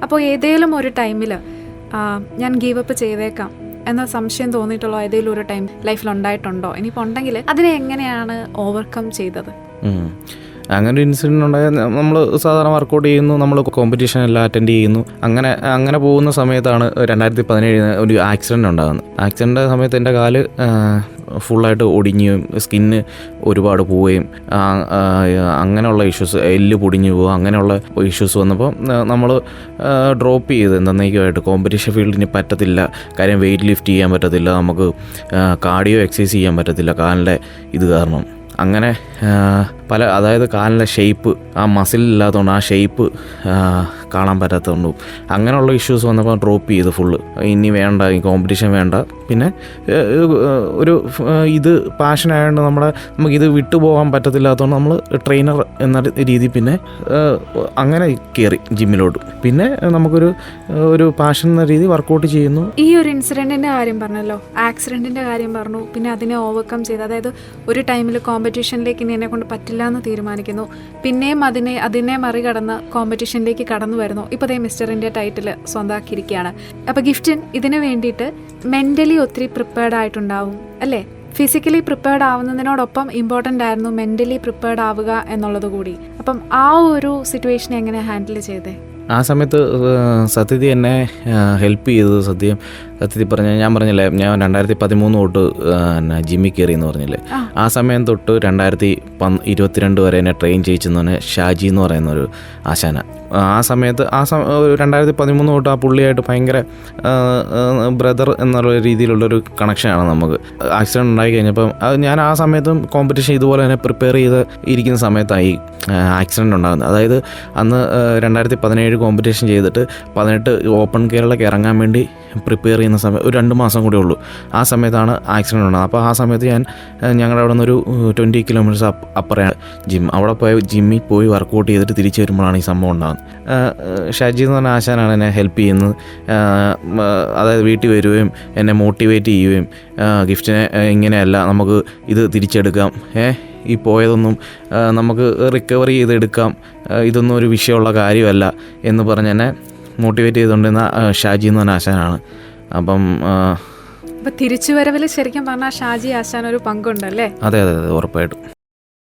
അപ്പോൾ ഏതെങ്കിലും ഒരു ടൈമിൽ ഞാൻ ഗീവ് അപ്പ് ചെയ്തേക്കാം എന്ന സംശയം തോന്നിയിട്ടുള്ള ഏതെങ്കിലും ഒരു ടൈം ലൈഫിൽ ഉണ്ടായിട്ടുണ്ടോ? ഇനിയിപ്പോൾ ഉണ്ടെങ്കിൽ അതിനെ എങ്ങനെയാണ് ഓവർകം ചെയ്തത്? അങ്ങനെ ഒരു ഇൻസിഡൻറ്റ് ഉണ്ടായാൽ നമ്മൾ സാധാരണ വർക്കൗട്ട് ചെയ്യുന്നു, നമ്മൾ കോമ്പറ്റീഷൻ എല്ലാം അറ്റൻഡ് ചെയ്യുന്നു. അങ്ങനെ പോകുന്ന സമയത്താണ് 2017 ഒരു ആക്സിഡൻറ്റ് ഉണ്ടാകുന്നത്. ആക്സിഡൻ്റ് സമയത്ത് എൻ്റെ കാല് ഫുള്ളായിട്ട് ഒടിഞ്ഞും സ്കിന്ന് ഒരുപാട് പോവുകയും അങ്ങനെയുള്ള ഇഷ്യൂസ്, എല്ല് പൊടിഞ്ഞു പോവുക, അങ്ങനെയുള്ള ഇഷ്യൂസ് വന്നപ്പോൾ നമ്മൾ ഡ്രോപ്പ് ചെയ്ത് എന്നേക്കുമായിട്ട് കോമ്പറ്റീഷൻ ഫീൽഡിന് പറ്റത്തില്ല. കാര്യം വെയിറ്റ് ലിഫ്റ്റ് ചെയ്യാൻ പറ്റത്തില്ല, നമുക്ക് കാർഡിയോ എക്സസൈസ് ചെയ്യാൻ പറ്റത്തില്ല കാലിൻ്റെ ഇത് കാരണം. അങ്ങനെ അതായത് കാലിൻ്റെ ഷേപ്പ്, ആ മസിലില്ലാത്തതുകൊണ്ട് ആ ഷേപ്പ് കാണാൻ പറ്റാത്തതുകൊണ്ടും അങ്ങനെയുള്ള ഇഷ്യൂസ് വന്നപ്പോൾ ഡ്രോപ്പ് ചെയ്ത് ഫുള്ള്. ഇനി വേണ്ട, ഈ കോമ്പറ്റീഷൻ വേണ്ട. പിന്നെ ഒരു ഇത് പാഷനായതുകൊണ്ട് നമുക്കിത് വിട്ടുപോകാൻ പറ്റത്തില്ലാത്തതുകൊണ്ട് നമ്മൾ ട്രെയിനർ എന്ന രീതി പിന്നെ അങ്ങനെ കയറി ജിമ്മിലോട്ട്. പിന്നെ നമുക്കൊരു പാഷൻ എന്ന രീതി വർക്കൗട്ട് ചെയ്യുന്നു. ഈ ഒരു ഇൻസിഡൻറ്റിൻ്റെ കാര്യം പറഞ്ഞല്ലോ, ആക്സിഡൻറ്റിൻ്റെ കാര്യം പറഞ്ഞു, പിന്നെ അതിനെ ഓവർകം ചെയ്ത്, അതായത് ഒരു ടൈമിൽ കോമ്പറ്റീഷനിലേക്ക് ഇനി എന്നെ കൊണ്ട് പറ്റില്ല എന്ന് തീരുമാനിക്കുന്നു, പിന്നെയും അതിനെ മറികടന്ന് കോമ്പറ്റീഷനിലേക്ക് കടന്നു വരുന്നു. ഇപ്പോൾ ദേ മിസ്റ്റർ ഇന്ത്യ ടൈറ്റിൽ സ്വന്തമാക്കിയിരിക്കുകയാണ്. അപ്പോൾ ഗിഫ്റ്റിൻ ഇതിന് വേണ്ടിയിട്ട് മെൻ്റലി ഒത്തിരി പ്രിപ്പയർഡ് ആയിട്ടുണ്ടാവും അല്ലേ? ഫിസിക്കലി പ്രിപ്പയർഡ് ആവുന്നതിനോടൊപ്പം ഇമ്പോർട്ടൻ്റ് ആയിരുന്നു മെൻ്റലി പ്രിപ്പയർഡ് ആവുക എന്നുള്ളത് കൂടി. അപ്പം ആ ഒരു സിറ്റുവേഷൻ എങ്ങനെ ഹാൻഡിൽ ചെയ്തേ? ആ സമയത്ത് സത്യത്തിൽ എന്നെ ഹെൽപ്പ് ചെയ്തത് സത്യത്തിൽ പറഞ്ഞാൽ, ഞാൻ പറഞ്ഞില്ലേ ഞാൻ 2013 തൊട്ട് ജിമ്മിൽ കയറി എന്ന് പറഞ്ഞില്ലേ, ആ സമയം തൊട്ട് 2022 വരെ എന്നെ ട്രെയിൻ ചെയ്യിച്ചെന്ന് പറഞ്ഞാൽ ഷാജി എന്ന് പറയുന്നൊരു ആശാന. ആ സമയത്ത് 2013 തൊട്ട് ആ പുള്ളിയായിട്ട് ഭയങ്കര ബ്രദർ എന്നുള്ള രീതിയിലുള്ളൊരു കണക്ഷനാണ് നമുക്ക്. ആക്സിഡൻറ്റ് ഉണ്ടായി കഴിഞ്ഞപ്പം ഞാൻ ആ സമയത്തും കോമ്പറ്റീഷൻ ഇതുപോലെ തന്നെ പ്രിപ്പയർ ചെയ്ത് ഇരിക്കുന്ന സമയത്തായി ആക്സിഡൻറ്റ് ഉണ്ടാകുന്നത്. അതായത് അന്ന് 2017 കോമ്പറ്റീഷൻ ചെയ്തിട്ട് 18 ഓപ്പൺ കേരളയ്ക്ക് ഇറങ്ങാൻ വേണ്ടി പ്രിപ്പയർ ചെയ്യുന്ന സമയം ഒരു 2 മാസം കൂടെ ഉള്ളൂ. ആ സമയത്താണ് ആക്സിഡൻറ്റ് ഉണ്ടാകുന്നത്. അപ്പോൾ ആ സമയത്ത് ഞങ്ങളുടെ അവിടെ നിന്നൊരു 20 കിലോമീറ്റേഴ്സ് അപ്പുറമാണ് ജിം. അവിടെ ജിമ്മിൽ പോയി വർക്കൗട്ട് ചെയ്തിട്ട് തിരിച്ചു വരുമ്പോഴാണ് ഈ സംഭവം ഉണ്ടാകുന്നത്. ഷാജി എന്ന് പറഞ്ഞ ആശാനാണ് എന്നെ ഹെൽപ്പ് ചെയ്യുന്നത്. അതായത് വീട്ടിൽ വരികയും എന്നെ മോട്ടിവേറ്റ് ചെയ്യുകയും ഗിഫ്റ്റിനെ ഇങ്ങനെയല്ല, നമുക്ക് ഇത് തിരിച്ചെടുക്കാം, ഈ പോയതൊന്നും നമുക്ക് റിക്കവറി ചെയ്തെടുക്കാം, ഇതൊന്നും ഒരു വിഷയമുള്ള കാര്യമല്ല എന്ന് പറഞ്ഞ് എന്നെ മോട്ടിവേറ്റ് ചെയ്തുകൊണ്ടിരുന്ന ഷാജി എന്ന് പറഞ്ഞ ആശാനാണ്. അപ്പം തിരിച്ചുവരവിൽ ശരിക്കും പറഞ്ഞാൽ ഷാജി ആശാൻ ഒരു പങ്കുണ്ടല്ലേ? അതെ, ഉറപ്പായിട്ടും.